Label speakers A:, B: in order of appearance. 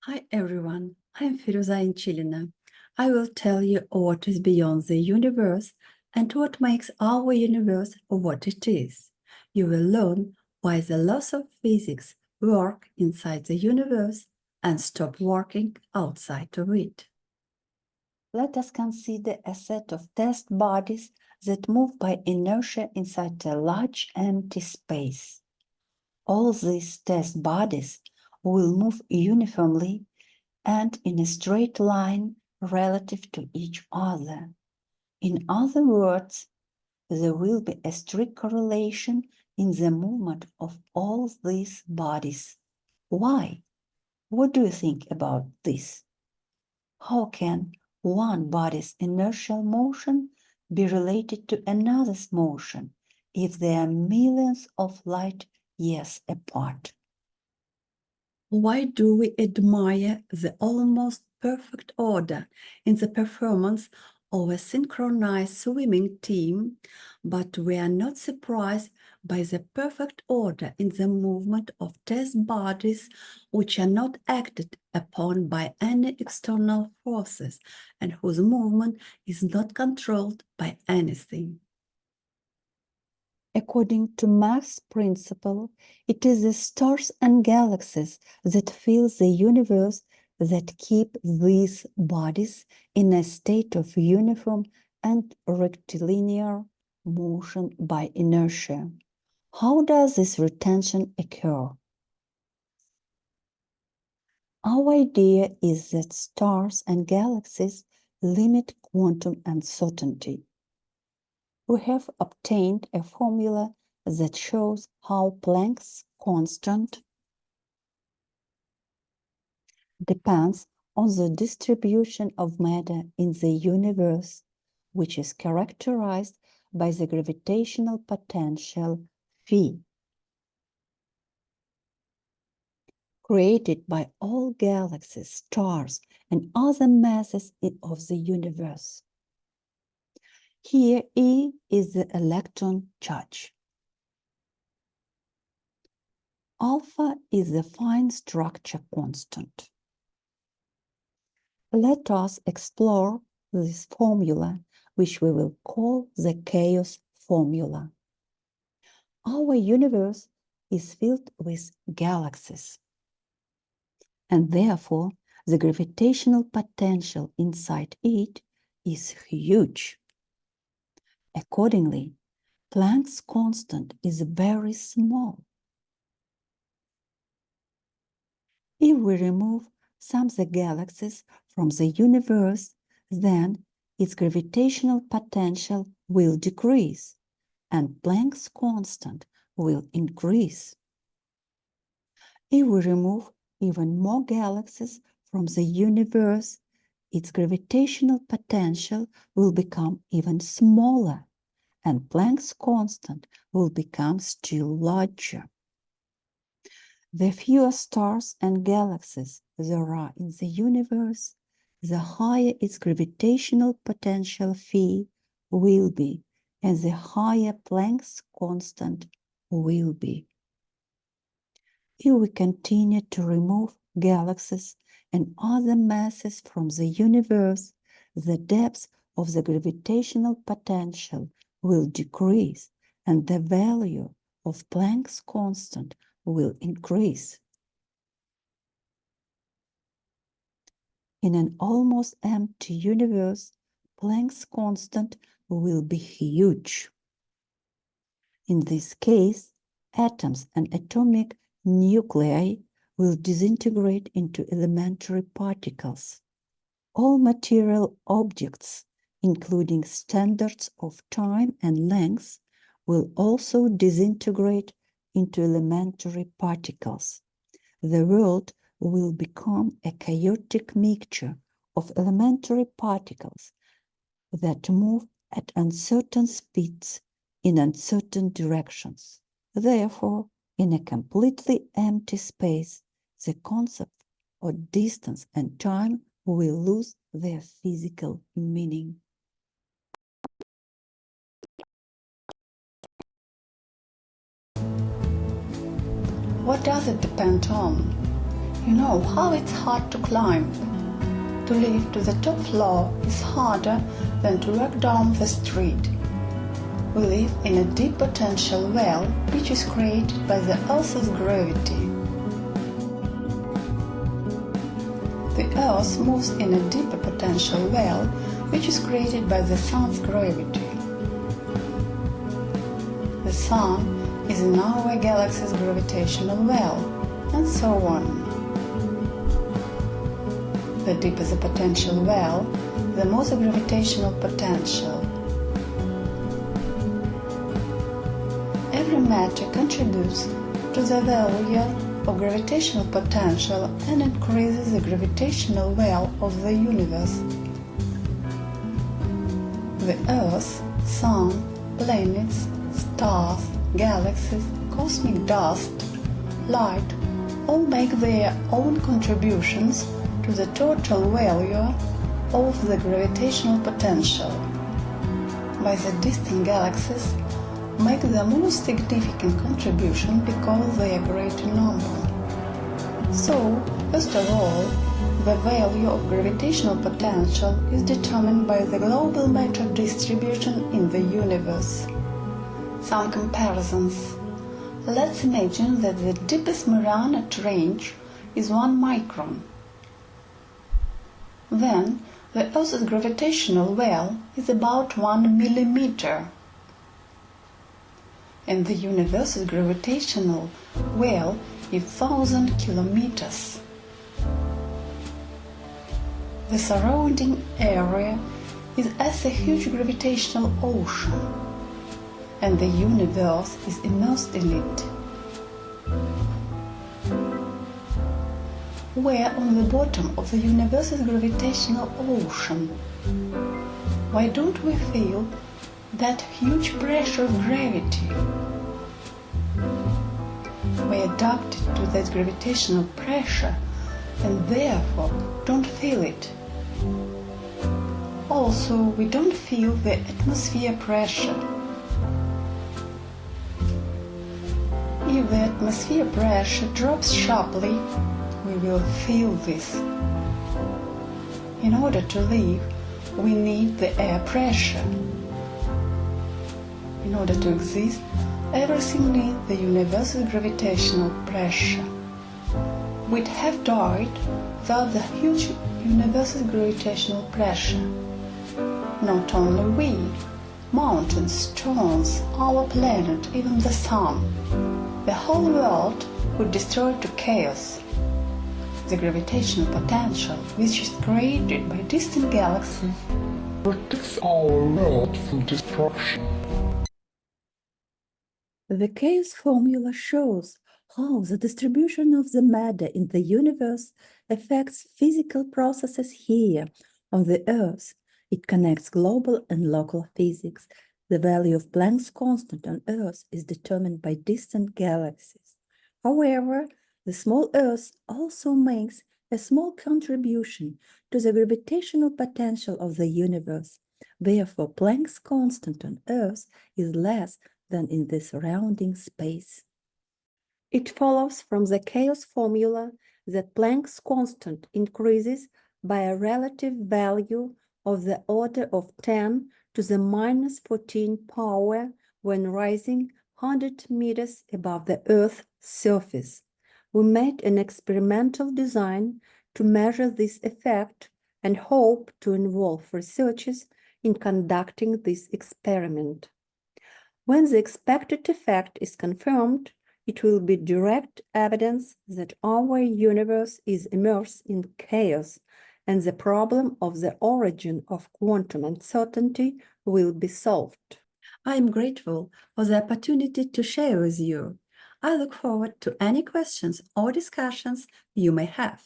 A: Hi everyone, I'm Firyuza Yanchilina. I will tell you what is beyond the universe and what makes our universe what it is. You will learn why the laws of physics work inside the universe and stop working outside of it. Let us consider a set of test bodies that move by inertia inside a large empty space. All these test bodies will move uniformly and in a straight line relative to each other. In other words, there will be a strict correlation in the movement of all these bodies. Why? What do you think about this? How can one body's inertial motion be related to another's motion if they are millions of light years apart? Why do we admire the almost perfect order in the performance of a synchronized swimming team, but we are not surprised by the perfect order in the movement of test bodies which are not acted upon by any external forces and whose movement is not controlled by anything? According to Mach's principle, it is the stars and galaxies that fill the universe that keep these bodies in a state of uniform and rectilinear motion by inertia. How does this retention occur? Our idea is that stars and galaxies limit quantum uncertainty. We have obtained a formula that shows how Planck's constant depends on the distribution of matter in the universe, which is characterized by the gravitational potential phi, created by all galaxies, stars, and other masses of the universe. Here, E is the electron charge. Alpha is the fine structure constant. Let us explore this formula, which we will call the chaos formula. Our universe is filled with galaxies, and therefore the gravitational potential inside it is huge. Accordingly, Planck's constant is very small. If we remove some of the galaxies from the universe, then its gravitational potential will decrease and Planck's constant will increase. If we remove even more galaxies from the universe, its gravitational potential will become even smaller and Planck's constant will become still larger. The fewer stars and galaxies there are in the universe, the higher its gravitational potential phi will be, and the higher Planck's constant will be. If we continue to remove galaxies and other masses from the universe, the depth of the gravitational potential will decrease, and the value of Planck's constant will increase. In an almost empty universe, Planck's constant will be huge. In this case, atoms and atomic nuclei will disintegrate into elementary particles. All material objects, including standards of time and length, will also disintegrate into elementary particles. The world will become a chaotic mixture of elementary particles that move at uncertain speeds in uncertain directions. Therefore, in a completely empty space, the concept of distance and time will lose their physical meaning. What does it depend on? You know how it's hard to climb. To lift to the top floor is harder than to walk down the street. We live in a deep potential well which is created by the Earth's gravity. The Earth moves in a deeper potential well which is created by the Sun's gravity. The Sun is in our galaxy's gravitational well, and so on. The deeper the potential well, the more the gravitational potential. Every matter contributes to the value of gravitational potential and increases the gravitational well of the universe. The Earth, Sun, planets, stars, galaxies, cosmic dust, light all make their own contributions to the total value of the gravitational potential. By the distant galaxies make the most significant contribution because they are great in number. So, first of all, the value of gravitational potential is determined by the global matter distribution in the universe. Some comparisons. Let's imagine that the deepest Mariana Trench is 1 micron. Then the Earth's gravitational well is about 1 millimeter. And the universe's gravitational well is 1,000 kilometers. The surrounding area is as a huge gravitational ocean, and the universe is immersed in it. We're on the bottom of the universe's gravitational ocean. Why don't we feel that huge pressure of gravity? We adapted to that gravitational pressure and therefore don't feel it. Also, we don't feel the atmosphere pressure. If the atmosphere pressure drops sharply, we will feel this. In order to live, we need the air pressure. In order to exist, everything needs the universal gravitational pressure. We'd have died without the huge universal gravitational pressure. Not only we, mountains, stones, our planet, even the sun. The whole world would destroy to chaos. The gravitational potential, which is created by distant galaxies, protects our world from destruction. The chaos formula shows how the distribution of the matter in the universe affects physical processes here on the Earth. It connects global and local physics. The value of Planck's constant on Earth is determined by distant galaxies. However, the small Earth also makes a small contribution to the gravitational potential of the universe. Therefore, Planck's constant on Earth is less than in the surrounding space. It follows from the chaos formula that Planck's constant increases by a relative value of the order of 10 to the minus 14 power when rising 100 meters above the Earth's surface. We made an experimental design to measure this effect and hope to involve researchers in conducting this experiment. When the expected effect is confirmed, it will be direct evidence that our universe is immersed in chaos, and the problem of the origin of quantum uncertainty will be solved. I am grateful for the opportunity to share with you. I look forward to any questions or discussions you may have.